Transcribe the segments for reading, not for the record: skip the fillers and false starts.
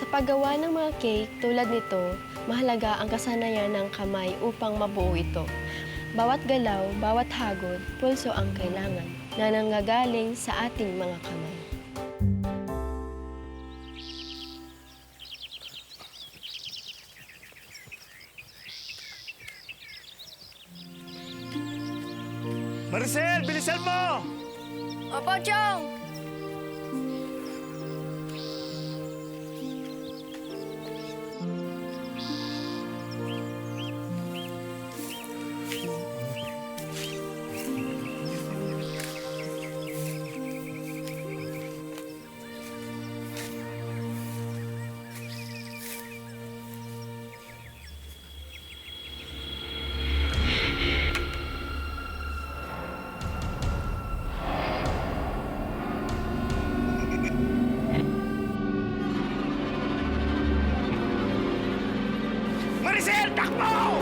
Sa paggawa ng mga cake tulad nito, mahalaga ang kasanayan ng kamay upang mabuo ito. Bawat galaw, bawat hagod, pulso ang kailangan na nanggagaling sa ating mga kamay. Maricel, bilisan mo! Opo, Chong! Maricel, takbo!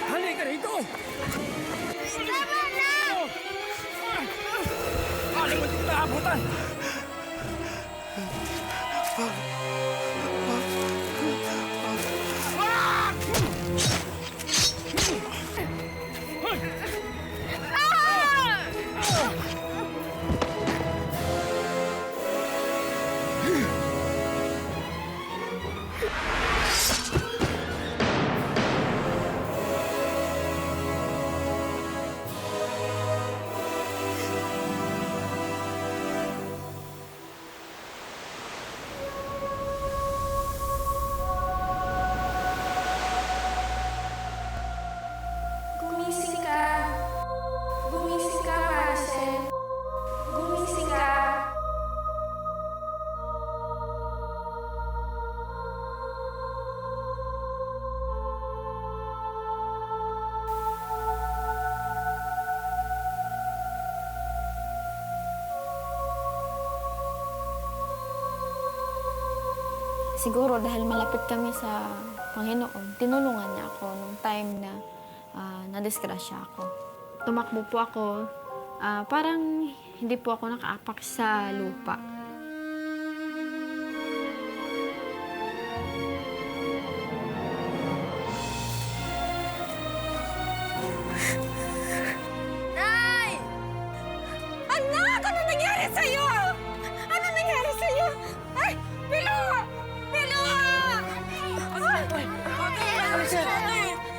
Halika rito! Tama na! Alam mo dito naabutan! Gumising ka. Gumising ka, Maricel. Gumising ka. Siguro dahil malapit kami sa Panginoon, tinulungan niya ako nung time na nadisgrasya ako. Tumakbo po ako, parang hindi po ako nakaapak sa lupa. Nay! Anak! Ano nangyari sa'yo? Ano nangyari sa'yo? Ay! Bilo! Bilo! Ay!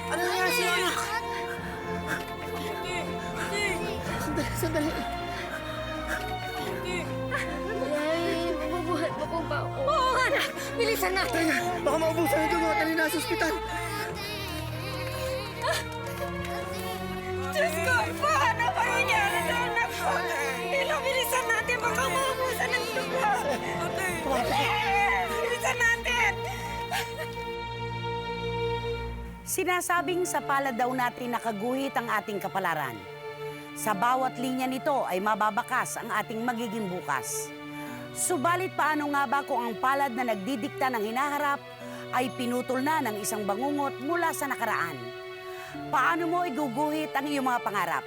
Ano nangyari sa'yo, anak? Sandali. Ay, mabubuhat mo po ba ako? Oo, anak! Bilisan natin! Baka maubusan ito mga kanina sa ospital. Diyos ko! Paano pa nangyari sa anak ko? Bilo, bilisan natin! Baka maubusan ng dugo! Bilisan natin! Sinasabing sa palad daw natin nakaguhit ang ating kapalaran. Sa bawat linya nito ay mababakas ang ating magiging bukas. Subalit paano nga ba kung ang palad na nagdidikta ng hinaharap ay pinutol na ng isang bangungot mula sa nakaraan? Paano mo iguguhit ang iyong mga pangarap?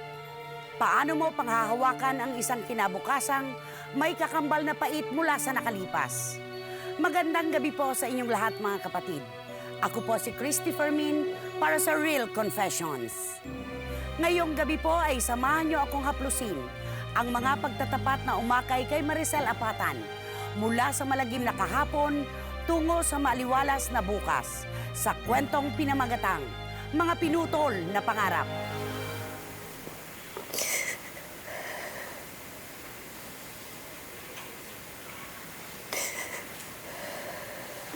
Paano mo panghahawakan ang isang kinabukasang may kakambal na pait mula sa nakalipas? Magandang gabi po sa inyong lahat mga kapatid. Ako po si Christy Fermin para sa Real Confessions. Ngayong gabi po ay samahan niyo akong haplusin ang mga pagtatapat na umakay kay Maricel Apatan mula sa malagim na kahapon tungo sa maaliwalas na bukas sa kwentong pinamagatang mga pinutol na pangarap.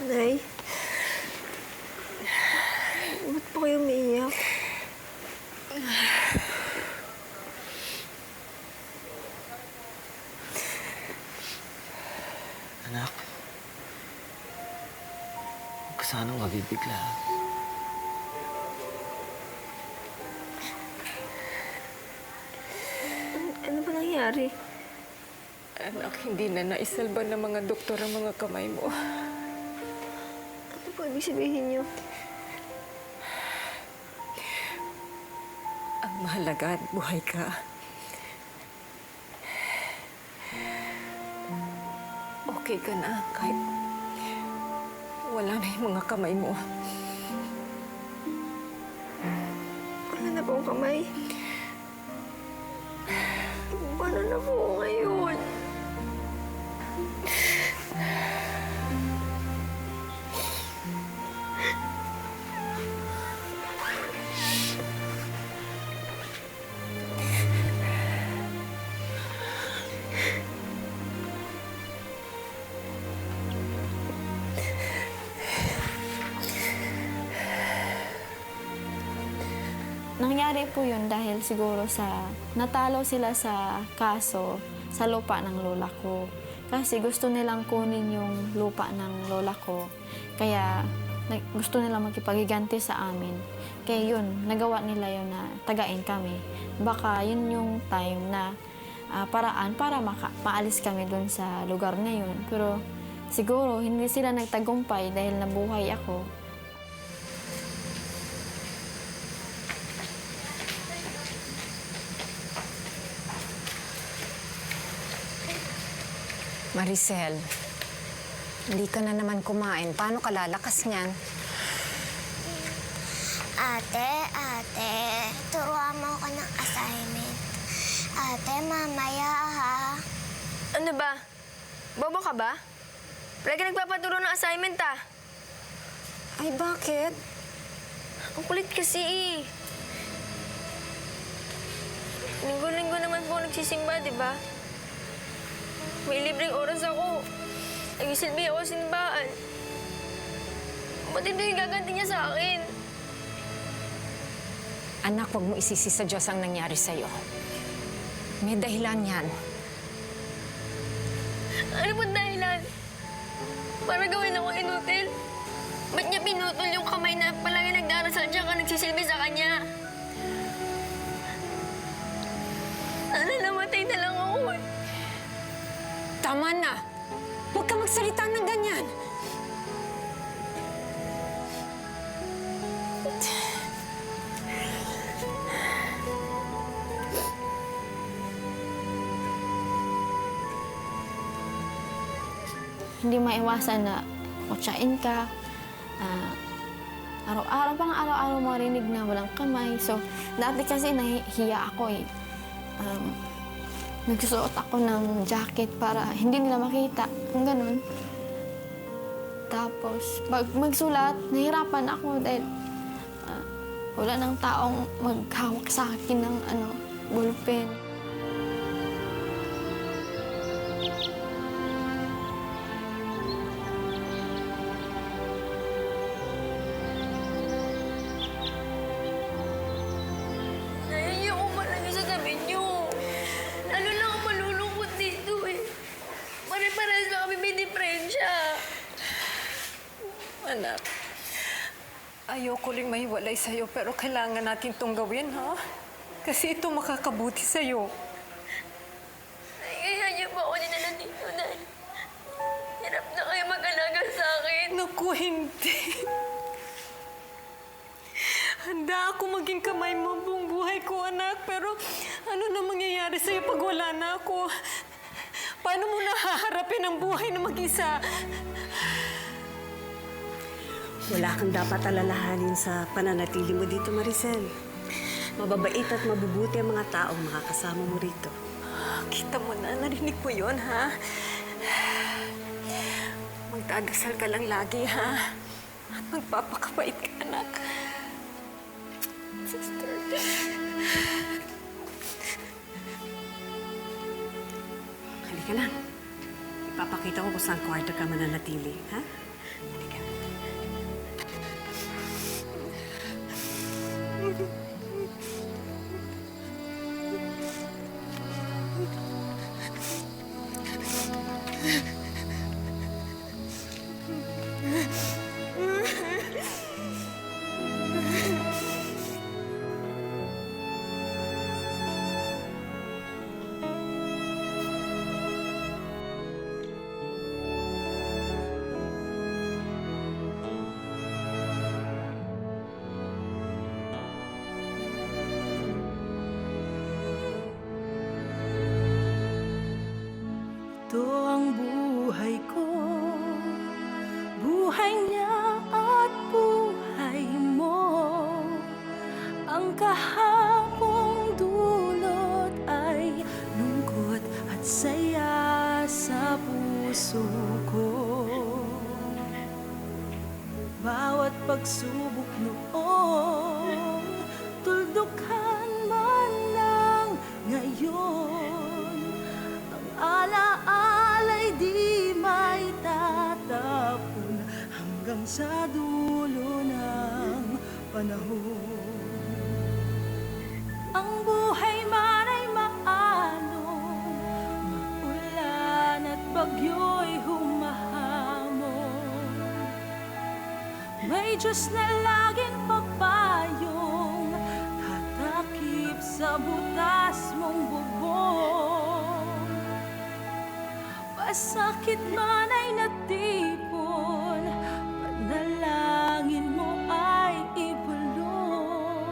Nay, ba't po kayo umiiyak? Anak, huwag ka sanang mabibigla. Ano ba nangyari? Anak, hindi na naisalba ng mga doktor ang mga kamay mo. Ano po ibig sabihin niyo? Ang mahalaga, buhay ka. Okay ka na, kahit wala na yung mga kamay mo. Wala na po ang kamay. Paano na po ngayon? Nangyari po yun dahil siguro sa natalo sila sa kaso sa lupa ng lola ko. Kasi gusto nilang kunin yung lupa ng lola ko. Kaya gusto nilang magkipaghiganti sa amin. Kaya yun, nagawa nila yun na tagain kami. Baka yun yung time na paraan para maalis kami dun sa lugar na yun. Pero siguro hindi sila nagtagumpay dahil nabuhay ako. Maricel, hindi ka na naman kumain. Paano ka lalakas niyan? Ate, turuan mo ako ng assignment. Ate, mamaya ha. Ano ba? Bobo ka ba? Palagi nagpapaturo ng assignment ah. Ay, bakit? Ang kulit kasi eh. Linggo-linggo naman po nagsisimba, di ba? May libreng oras ako. Nagsisilbi ako sa simbahan. Ba't ito yung gaganti niya sa akin? Anak, huwag mo isisi sa Diyos ang nangyari sa'yo. May dahilan yan. Ano po dahilan? Para gawin ako inutil? Ba't niya pinutol yung kamay na palagi nagdarasal siya ka nagsisilbi sa kanya? Sana namatay na lang ako eh. Tama na! Huwag ka magsalita ng ganyan! Hindi maiwasan na kutsain ka. Araw-araw marinig na walang kamay. So, dati kasi nahihiya ako eh. Nagsusuot ako ng jacket para hindi nila makita. Ang ganun. Tapos, pag magsulat, nahirapan ako dahil wala nang taong maghawak sa akin ng ballpen. Nahihiya ko palagi sa tabi niyo. Lalo lang ako malulungkot dito eh. Pare-parehas na kami may diferensya. Anak, ayoko rin mahiwalay sa'yo, pero kailangan natin itong gawin, ha? Kasi ito makakabuti sa'yo. Kaya niyo ba ako dinala dito, Nay? Hirap na kayo mag-alaga sa akin. Naku, hindi. Handa ako maging kamay mo buong buhay ko, anak. Pero ano na mangyayari sa'yo pag wala na ako? Paano mo nahaharapin ang buhay na mag-isa? Wala kang dapat alalahanin sa pananatili mo dito, Maricel. Mababait at mabubuti ang mga taong makakasama mo rito. Kita mo na, narinig mo yun, ha? Magdadasal ka lang lagi, ha? At magpapakabait ka, anak. Sister. Halika na. Ipapakita ko kung saan kwarto ka mananatili, ha? Halika. Ito ang buhay ko, buhay niya at buhay mo. Ang kahapong dulot ay lungkot at saya sa puso ko. Bawat pagsubok noon, tuldukan man lang ngayon. Alaala'y di may tatapon hanggang sa dulo ng panahon. Ang buhay man ay maalon, maulan at bagyo'y humahamon. May Diyos na laging papayong tatakip sa butas mong bubong. Pasakit man ay natipon, panalangin mo ay ibulong.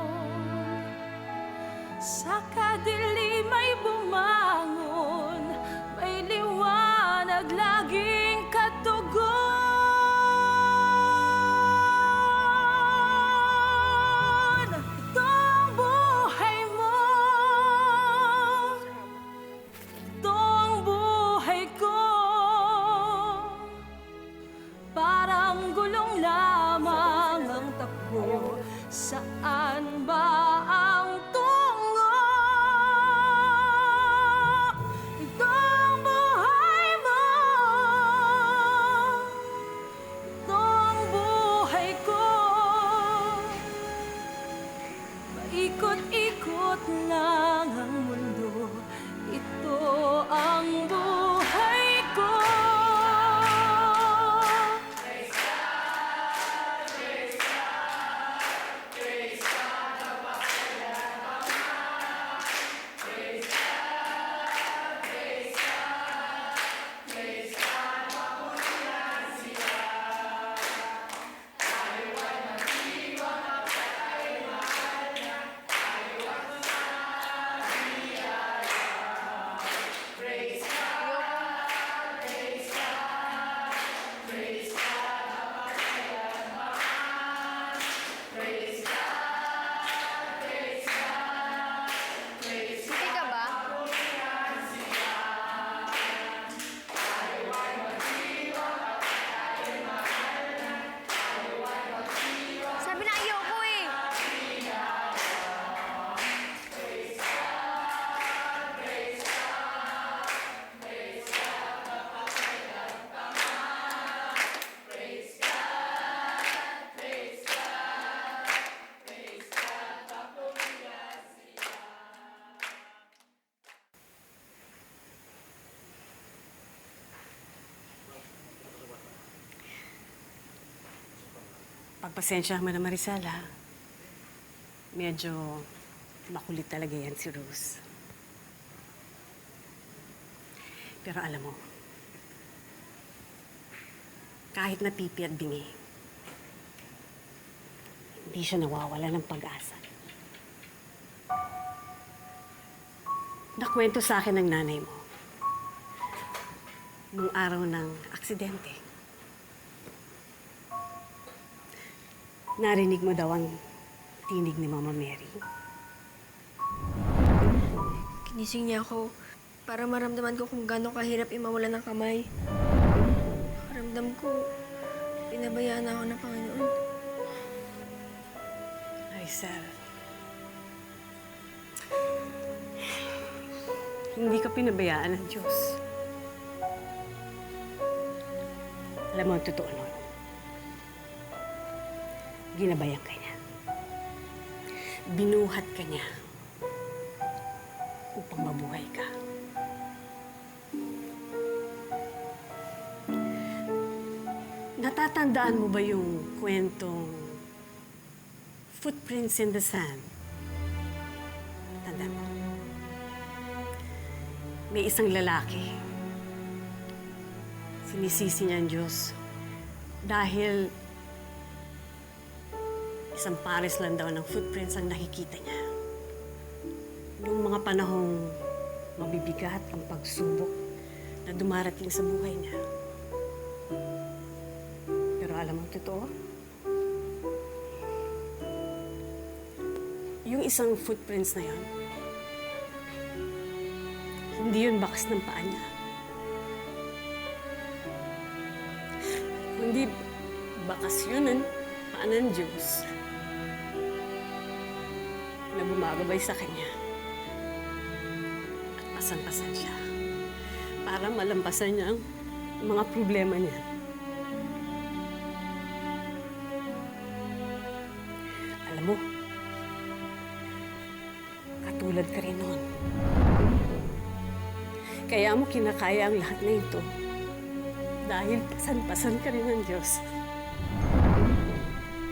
Sa kadilim ay bumangon, may liwanag laging katugon. Ito ang buhay mo, ito ang buhay ko. Parang gulong lamang ang takbo, saan ba ang tungo? Ito ang buhay mo, ito ang buhay ko. Paikot-ikot lang ang mundo, ito ang buhay ko. Hindi ka ba? Sabi na ayoko eh. Pagpasensya mo na, Marisol, ha? Medyo makulit talaga yan si Rose. Pero alam mo, kahit napipi at bingi, hindi siya nawawala ng pag-asa. Nakwento sa akin ng nanay mo, nung araw ng aksidente. Narinig mo daw ang tinig ni Mama Mary. Kinising niya ako para maramdaman ko kung gaano kahirap imawalan ng kamay. Ramdam ko, pinabayaan ako ng Panginoon. Marisol, hindi ka pinabayaan ng Diyos. Alam mo ang totoo nun. Ginabayan ka niya. Binuhat ka niya upang mabuhay ka. Natatandaan mo ba yung kwentong Footprints in the Sand? Tanda mo. May isang lalaki. Sinisisi niya ang Diyos dahil isang pares lang daw ng footprints ang nakikita niya. Noong mga panahong mabibigat ang pagsubok na dumarating sa buhay niya. Pero alam mo ang totoo? Yung isang footprints na yon, hindi yun bakas ng paa niya. Hindi bakas yun ang paa ng Diyos na bumagabay sa kanya at pasan-pasan siya para malampasan niya ang mga problema niya. Alam mo, katulad ka rin noon. Kaya mo kinakaya ang lahat na ito dahil pasan-pasan ka rin ng Diyos.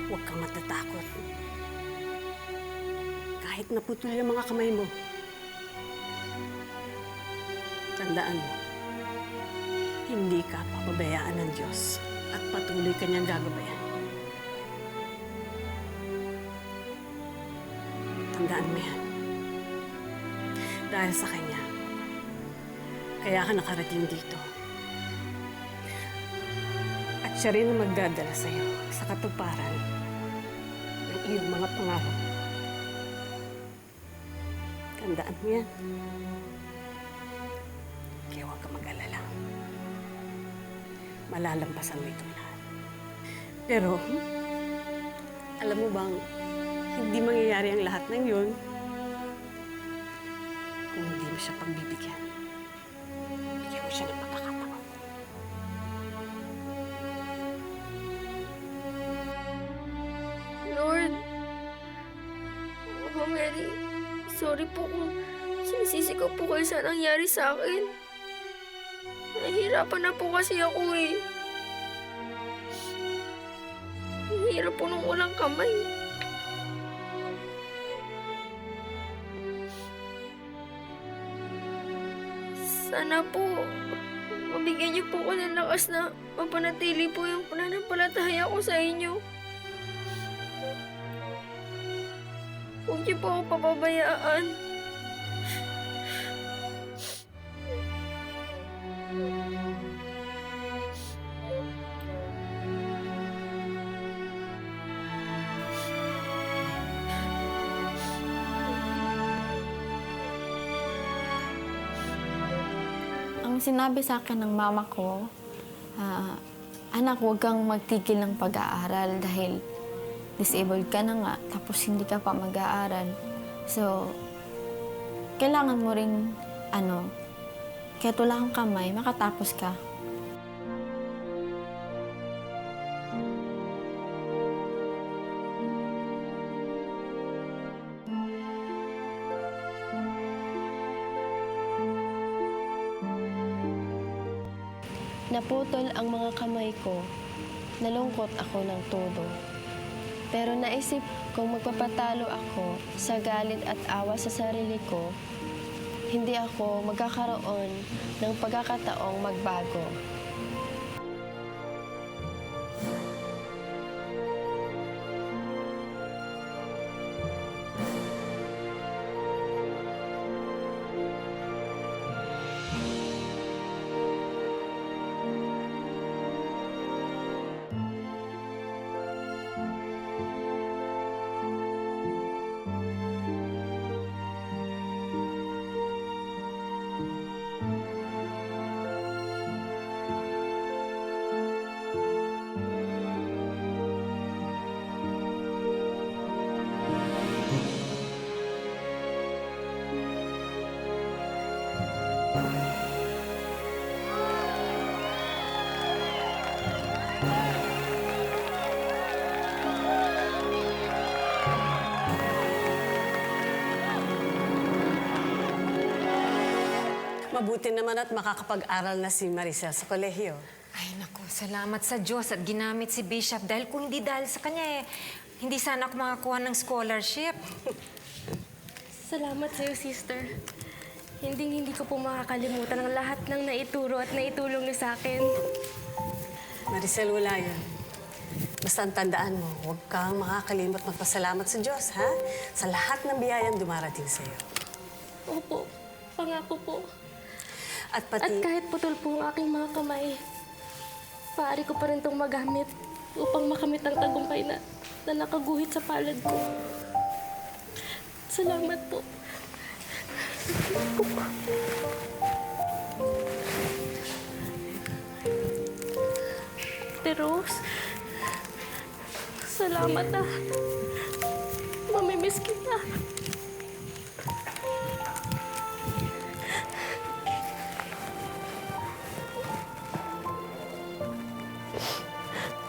Huwag kang matatakot. Kahit naputol yung mga kamay mo, tandaan mo, hindi ka papabayaan ng Diyos at patuloy ka niyang gagabayan. Tandaan mo yan. Dahil sa Kanya, kaya ka nakarating dito. At siya rin ang magdadala sa'yo sa katuparan ng iyong mga pangarap. Tandaan mo yan. Kaya huwag ka mag-alala. Malalampasan mo itong lahat. Pero, alam mo bang, hindi mangyayari ang lahat ng yun kung hindi mo siya pagbibigyan. Bigyan mo siya ng pagkakataon. Lord, Mama Mary, sorry po kung sinisisi ko po kayo sa nangyari sa akin. Nahihirapan na po kasi ako eh. Nahihirap po nung walang kamay. Sana po, mabigyan niyo po ko ng lakas na mapanatili po yung pananampalataya ko sa inyo. Huwag niyo po ako papabayaan. Ang sinabi sa akin ng mama ko, anak, huwag kang magtigil ng pag-aaral dahil disabled ka na nga, tapos hindi ka pa mag-aaral. So, kailangan mo rin, kahit wala kang kamay, makatapos ka. Naputol ang mga kamay ko, nalungkot ako ng todo. Pero naisip kong magpapatalo ako sa galit at awa sa sarili ko, hindi ako magkakaroon ng pagkakataong magbago. Mabuti naman at makakapag-aral na si Maricel sa kolehiyo. Ay, naku, salamat sa Diyos at ginamit si Bishop dahil kung hindi dahil sa kanya hindi sana ako makakuha ng scholarship. Salamat sa'yo, sister. Hindi ko po makakalimutan ang lahat ng naituro at naitulong niyo sa akin. Maricel, wala yan. Basta ang tandaan mo, huwag kang makakalimot magpasalamat sa Diyos, ha? Sa lahat ng biyayang dumarating sa'yo. Opo, pangako po. At At pati... kahit putol po ang aking mga kamay, maaari ko pa rin itong magamit upang makamit ang tagumpay na nakaguhit sa palad ko. Salamat po. Ate Rose, salamat ah. Mamimiss kita.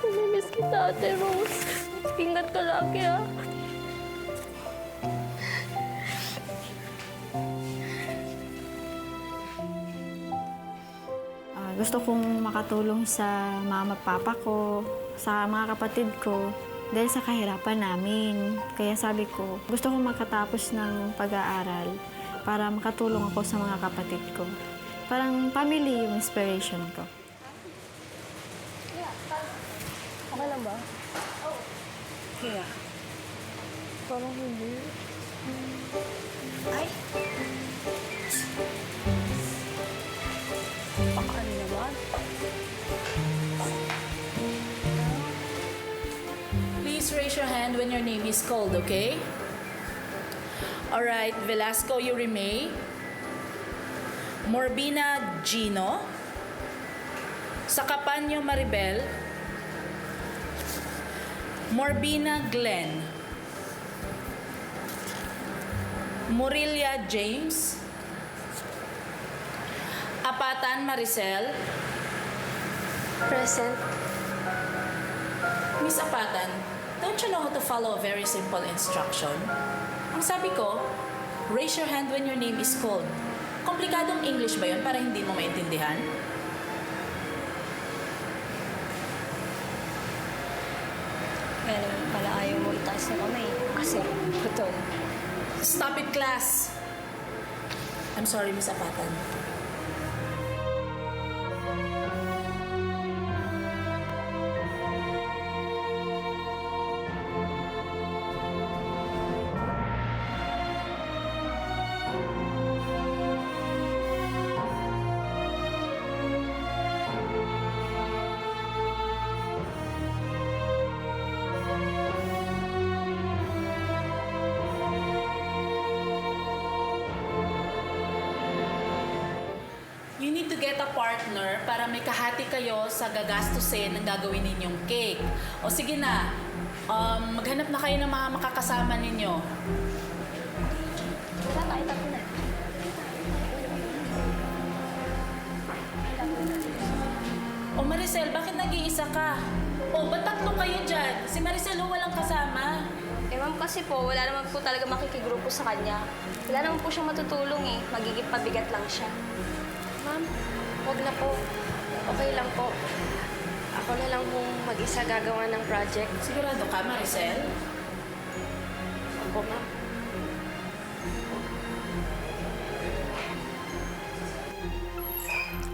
Namimiss kita, Ate Rose. Ingat ka lagi, ah. Gusto kong makatulong sa mama at papa ko, sa mga kapatid ko, dahil sa kahirapan namin. Kaya sabi ko, gusto kong makatapos ng pag-aaral para makatulong ako sa mga kapatid ko. Parang family yung inspiration ko. Okay lang ba? Kaya, Parang hindi. Ay! Pakaan naman. Please raise your hand when your name is called, okay? All right, Velasco Yurimay. Morbina Gino. Sacapanyo Maribel. Morbina Glenn. Murilia James. Apatan Maricel. Present. Miss Apatan, don't you know how to follow a very simple instruction? Ang sabi ko, raise your hand when your name is called. Komplikadong English ba yun para hindi mo maintindihan? Kaya naman pala ayaw mo itaas na kamay. Kasi, putol. Stop it, class! I'm sorry, Miss Apatan. You need to get a partner para may kahati kayo sa gagastusin ng gagawin ninyong cake. O sige na, maghanap na kayo ng mga makakasama ninyo. Wala tayo tapos na. O Maricel, bakit nag-iisa ka? O, ba't tatlo kayo dyan? Si Maricel walang kasama. Eh ma'am, kasi po, wala naman po talaga makikigrupo sa kanya. Wala naman po siyang matutulong eh. Magiging pabigat lang siya. Ma'am, wag na po. Okay lang po. Ako na lang pong mag-isa gagawa ng project. Sigurado ka, Maricel? Opo, ma'am.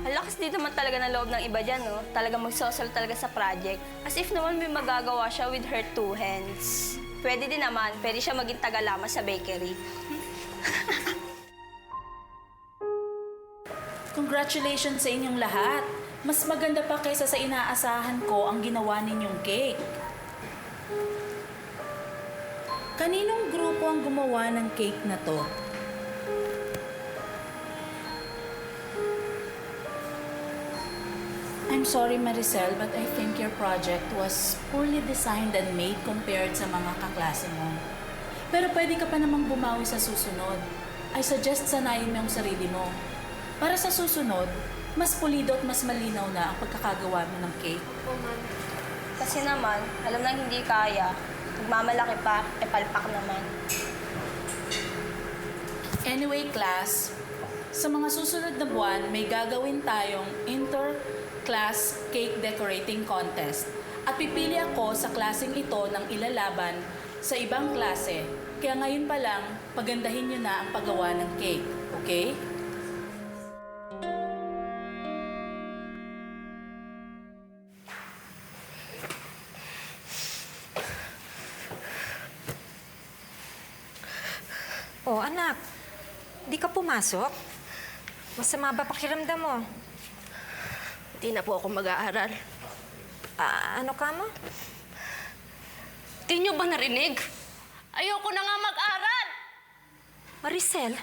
Ang lakas dito naman talaga ng loob ng iba dyan, no? Talaga magsosol talaga sa project. As if naman may magagawa siya with her 2 hands. Pwede din naman, pwede siya maging tagalama sa bakery. Congratulations sa inyong lahat. Mas maganda pa kaysa sa inaasahan ko ang ginawa ninyong cake. Kaninong grupo ang gumawa ng cake na to? I'm sorry, Maricel, but I think your project was poorly designed and made compared sa mga kaklase mo. Pero pwede ka pa namang bumawi sa susunod. I suggest sanayin mo yung sarili mo. Para sa susunod, mas pulido at mas malinaw na ang pagkakagawa mo ng cake. Oo, ma'am. Kasi naman, alam na hindi kaya. Magmamalaki pa, palpak naman. Anyway, class, Sa mga susunod na buwan, may gagawin tayong inter-class cake decorating contest. At pipili ako sa klaseng ito ng ilalaban sa ibang klase. Kaya ngayon pa lang, pagandahin nyo na ang paggawa ng cake. Okay? Oh, anak. Di ka pumasok? Masama ba pakiramdam mo? Hindi na po ako mag-aaral. Ano ka mo? Di niyo ba narinig? Ayoko na nga mag-aral! Maricel,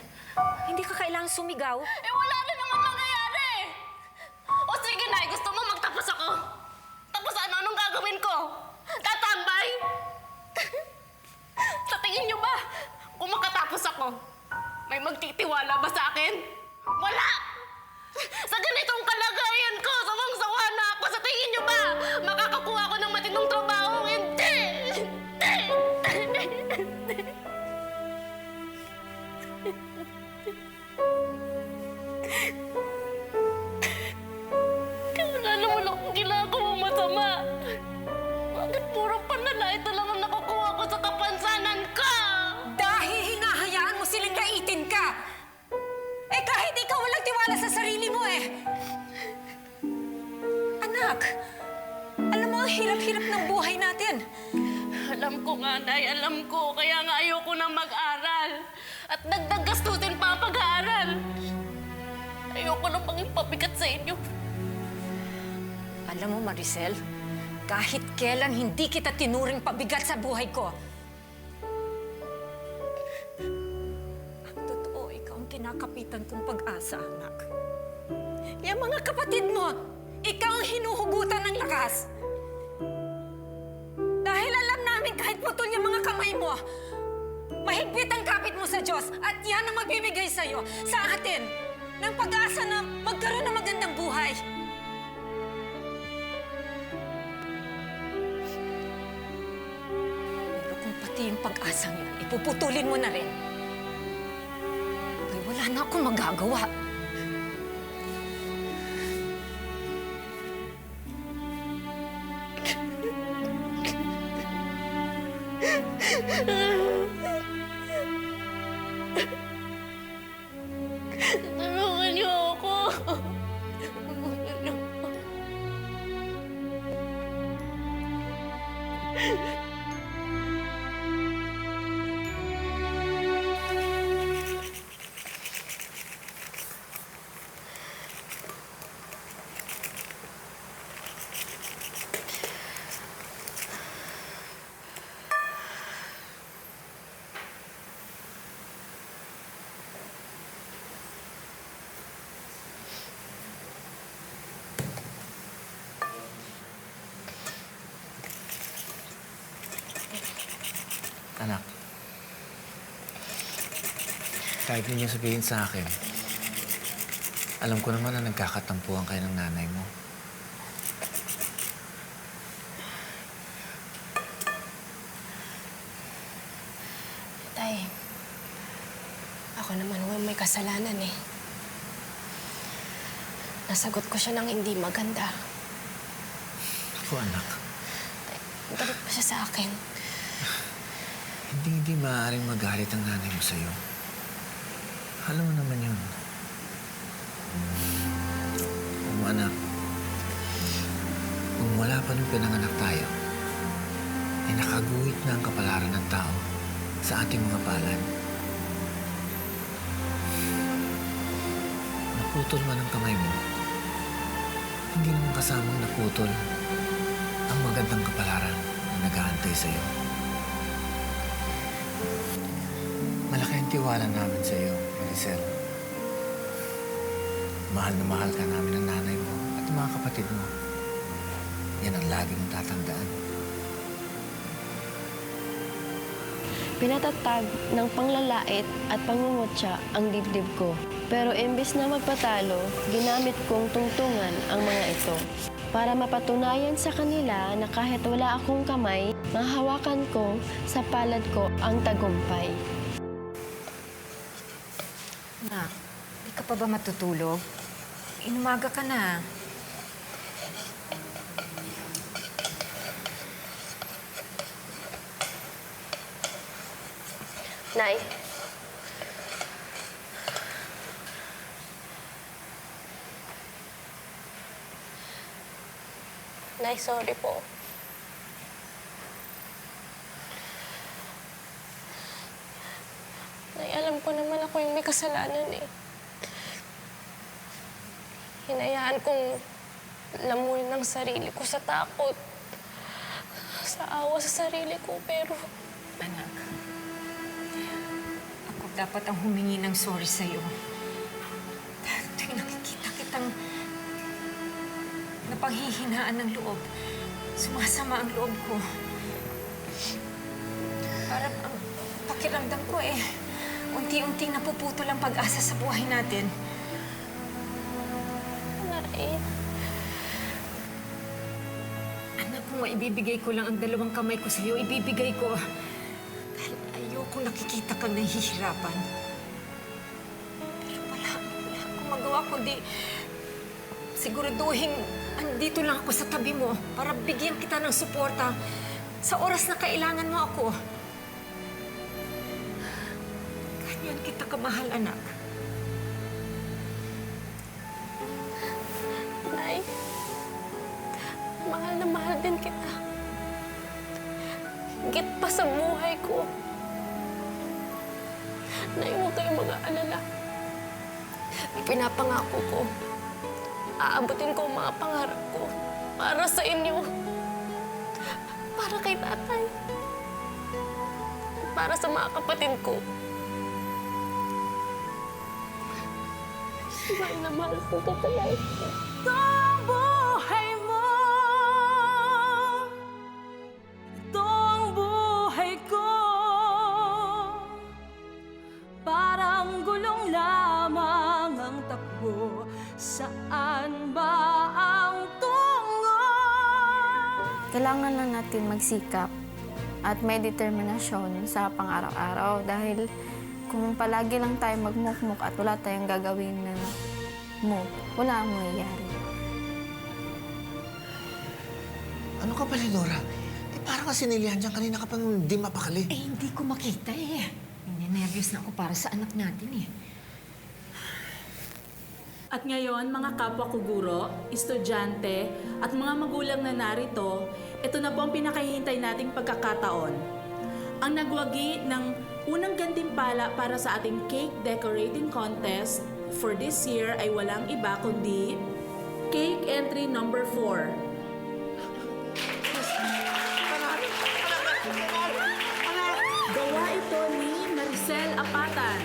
hindi ka kailangang sumigaw. Eh wala na naman mangyayari! O sige na, gusto mo magtapos ako? Tapos anong gagawin ko? Tatambay? Sa tingin niyo ba, kung makatapos ako, may magtitiwala ba sa akin? Wala! Sa ganitong kalagayan ko, sawang-sawa na ako. Sa tingin niyo ba, makakakuha ko ng matinong trabaho? Hindi! Wala naman akong ginagawang masama. Bakit puro panlalait na lang ang nakukuha ko sa kapansanan ko? Dahil hinahayaan mo silang laitin ka! Eh kahit ikaw walang tiwala sa sarili mo eh! Anak, alam mo ang hirap-hirap ng buhay natin. Alam ko nga, Nay. Alam ko. Kaya nga ayoko na mag-aral. At dagdag gastusin pa ang pag-aaral. Ayoko na maging pabigat sa inyo. Alam mo, Maricel, kahit kailan hindi kita tinuring pabigat sa buhay ko. Ang totoo, ikaw ang kinakapitan kong pag-asa, anak. Yung mga kapatid mo, ikaw ang hinuhugutan ng lakas. Dahil alam namin kahit putol yung mga kamay mo, mahigpit ang kapit mo sa Diyos at yan ang magbibigay sa'yo, sa atin, ng pag-asa na magkaroon ng magandang buhay. Pero kung pati yung pag-asang yun, ipuputulin mo na rin, ay wala na akong magagawa. Tulungan niyo ako. Tulungan niyo ako. Anak, kahit ninyo sabihin sa akin, alam ko naman na nagkakatampuhan kayo ng nanay mo. Tay, ako naman ho may kasalanan eh. Nasagot ko siya ng hindi maganda. Ako, anak, Galit pa siya sa akin. hindi maaaring magalit ang nanay mo sa'yo. Alam mo naman yun. Anak, kung wala pa nung pinanganak tayo, ay nakaguhit na ang kapalaran ng tao sa ating mga palad. Naputol man ang kamay mo, hindi naman kasamang naputol ang magandang kapalaran na nag-aantay sa'yo. Malaki ang tiwala namin sa'yo, Maricel. Mahal na mahal ka namin ng nanay mo at ng mga kapatid mo. Yan ang lagi mong tatandaan. Pinatatag ng panglalait at pangungutya ang dibdib ko. Pero imbes na magpatalo, ginamit kong tungtungan ang mga ito para mapatunayan sa kanila na kahit wala akong kamay, mahawakan ko sa palad ko ang tagumpay. Anak, ka pa ba matutulog? Inumaga ka na. Nay. Nay, sorry po. Nay, alam ko naman ako yung may kasalanan eh. Hinayaan kong lamunin ang sarili ko sa takot. Sa awa sa sarili ko, pero... Anak, ako dapat ang humingi ng sorry sa'yo. Dahil tuwing nakikita kitang napanghihinaan ng loob, sumasama ang loob ko. Parang ang pakiramdam ko eh, unti-unting napuputol ang pag-asa sa buhay natin. Nay. Anak, kung maibibigay ko lang ang dalawang kamay ko sa'yo, ibibigay ko. Dahil ayoko nakikita kang nahihirapan. Pero wala akong magawa kundi siguraduhin andito lang ako sa tabi mo para bigyan kita ng suporta sa oras na kailangan mo ako. Ganyan kita kamahal, anak. Nay, mahal na mahal din kita. Higit pa sa buhay ko. Nay, huwag kayong mag-aalala. Pinapangako ko. Aabutin ko ang mga pangarap ko para sa inyo. Para kay tatay. Para sa mga kapatid ko. Mahal na mahal ko kita, Nay. Itong buhay mo, itong buhay ko, parang gulong lamang ang takbo, saan ba ang tungo? Kailangan lang natin magsikap at may determinasyon sa pang-araw-araw dahil kung palagi lang tayo magmukmuk at wala tayong gagawin na wala ang mangyayari. Ano ka ba, Lenora? Parang kasi nilihan dyan kanina ka pang di mapakali. Hindi ko makita eh. Nervyos na ako para sa anak natin eh. At ngayon, mga kapwa ko guro, estudyante, at mga magulang na narito, ito na po ang pinakahihintay nating pagkakataon. Ang nagwagi ng unang gantimpala para sa ating cake decorating contest for this year ay walang iba kundi cake entry number 4. Gawa ito ni Maricel Apatan.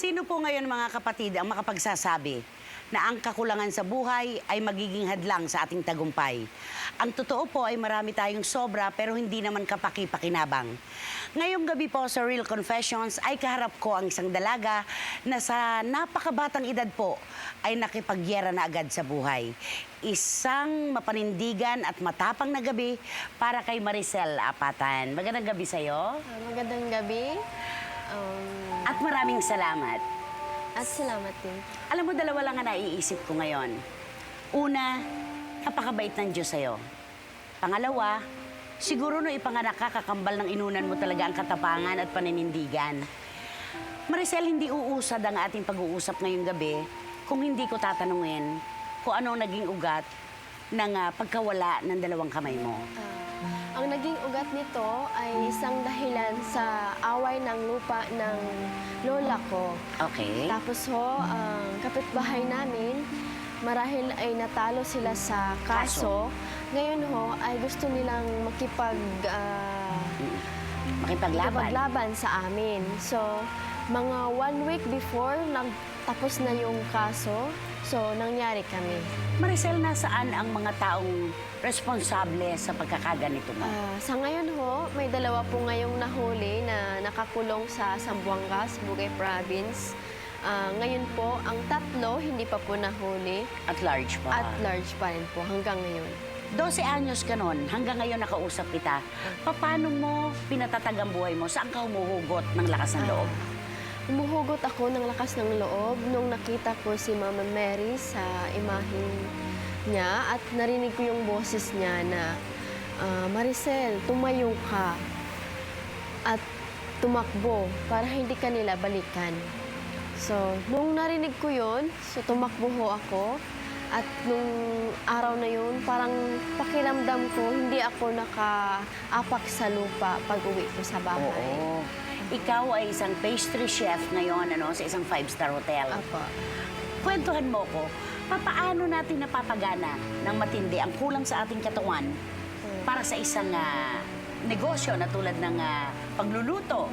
Sino po ngayon mga kapatid ang makapagsasabi na ang kakulangan sa buhay ay magiging hadlang sa ating tagumpay? Ang totoo po ay marami tayong sobra pero hindi naman kapaki-pakinabang. Ngayong gabi po sa Real Confessions ay kaharap ko ang isang dalaga na sa napakabatang edad po ay nakipagyera na agad sa buhay. Isang mapanindigan at matapang na gabi para kay Maricel Apatan. Magandang gabi sa'yo. Magandang gabi. At maraming salamat. At salamat din. Alam mo, dalawa lang ang naiisip ko ngayon. Una, napakabait ng Diyos sa'yo. Pangalawa, siguro no ipanganak ka, kakambal ng inunan mo talaga ang katapangan at paninindigan. Maricel, hindi uusad ang ating pag-uusap ngayong gabi kung hindi ko tatanungin kung ano naging ugat ng pagkawala ng dalawang kamay mo. Ang naging ugat nito ay isang dahilan sa away ng lupa ng lola ko. Okay. Tapos ho, ang kapitbahay namin, marahil ay natalo sila sa kaso. Ngayon ho, ay gusto nilang makipaglaban sa amin. So, mga 1 week before, nagtapos na yung kaso. So, nangyari kami. Maricel, nasaan ang mga taong responsable sa pagkakaganito mo? Sa ngayon ho, may 2 po ngayong nahuli na nakakulong sa Zamboanga, Bugay Province. Ngayon po, ang 3 hindi pa po nahuli. At large pa? At large pa rin po hanggang ngayon. 12 anyos ka nun, hanggang ngayon nakausap kita. Paano mo pinatatag ang buhay mo? Saan ka humuhugot ng lakas ng loob? Humuhugot ako ng lakas ng loob nung nakita ko si Mama Mary sa imahin niya at narinig ko yung boses niya na, Maricel, tumayo ka at tumakbo para hindi ka nila balikan. So, nung narinig ko yun, so tumakbo ho ako. At nung araw na yun, parang pakiramdam ko, hindi ako nakaapak sa lupa pag uwi ko sa bahay. Oo. Ikaw ay isang pastry chef ngayon sa isang 5-star hotel. Apo. Kwentuhan mo ko, paano natin napapagana ng matindi ang kulang sa ating katawan para sa isang negosyo na tulad ng pagluluto?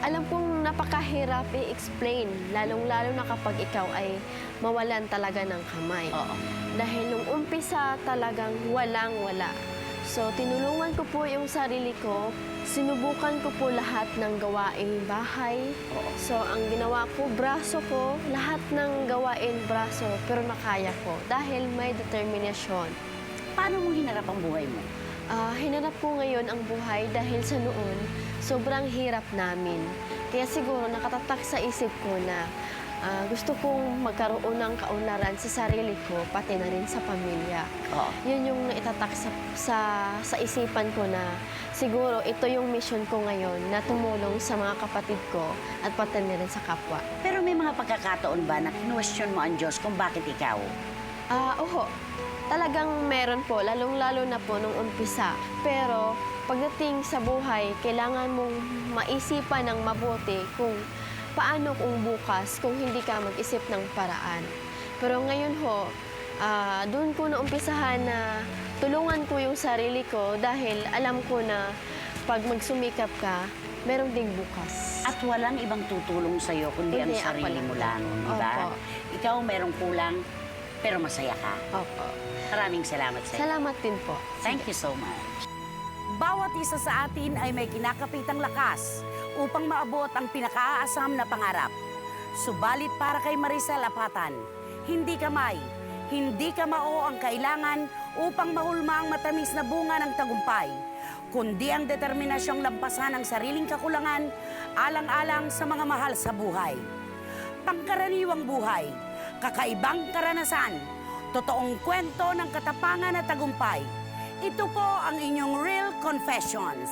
Alam kong napakahirap i-explain, lalong-lalo na kapag ikaw ay mawalan talaga ng kamay. Dahil nung umpisa talagang walang-wala. So, tinulungan ko po yung sarili ko, sinubukan ko po lahat ng gawaing bahay. So, ang ginawa ko, braso ko, lahat ng gawain braso, pero nakaya ko dahil may determinasyon. Paano mo hinarap ang buhay mo? Hinarap ko ngayon ang buhay dahil sa noon, sobrang hirap namin. Kaya siguro nakatatak sa isip ko na gusto kong magkaroon ng kaunlaran sa sarili ko, pati na rin sa pamilya. Yun yung naitatak sa isipan ko na siguro ito yung mission ko ngayon na tumulong sa mga kapatid ko at pati na rin sa kapwa. Pero may mga pagkakataon ba na kinwestiyon mo ang Diyos kung bakit ikaw? Talagang meron po, lalong-lalo na po nung umpisa. Pero pagdating sa buhay, kailangan mong maisipan ng mabuti kung paano kung bukas kung hindi ka mag-isip ng paraan. Pero ngayon ho, doon ko naumpisahan na tulungan ko yung sarili ko dahil alam ko na pag magsumikap ka, meron ding bukas. At walang ibang tutulong sa'yo kundi ang sarili mo lang, di ba? Ikaw merong kulang, pero masaya ka. Opo. Maraming salamat sa'yo. Salamat din po. Thank you so much. Bawat isa sa atin ay may kinakapitang lakas upang maabot ang pinakaasam na pangarap. Subalit para kay Maricel Apatan, hindi kamay, hindi kamao ang kailangan upang mahulma ang matamis na bunga ng tagumpay, kundi ang determinasyong lampasan ang sariling kakulangan alang-alang sa mga mahal sa buhay. Pangkaraniwang buhay, kakaibang karanasan, totoong kwento ng katapangan at tagumpay. Ito po ang inyong Real Confessions.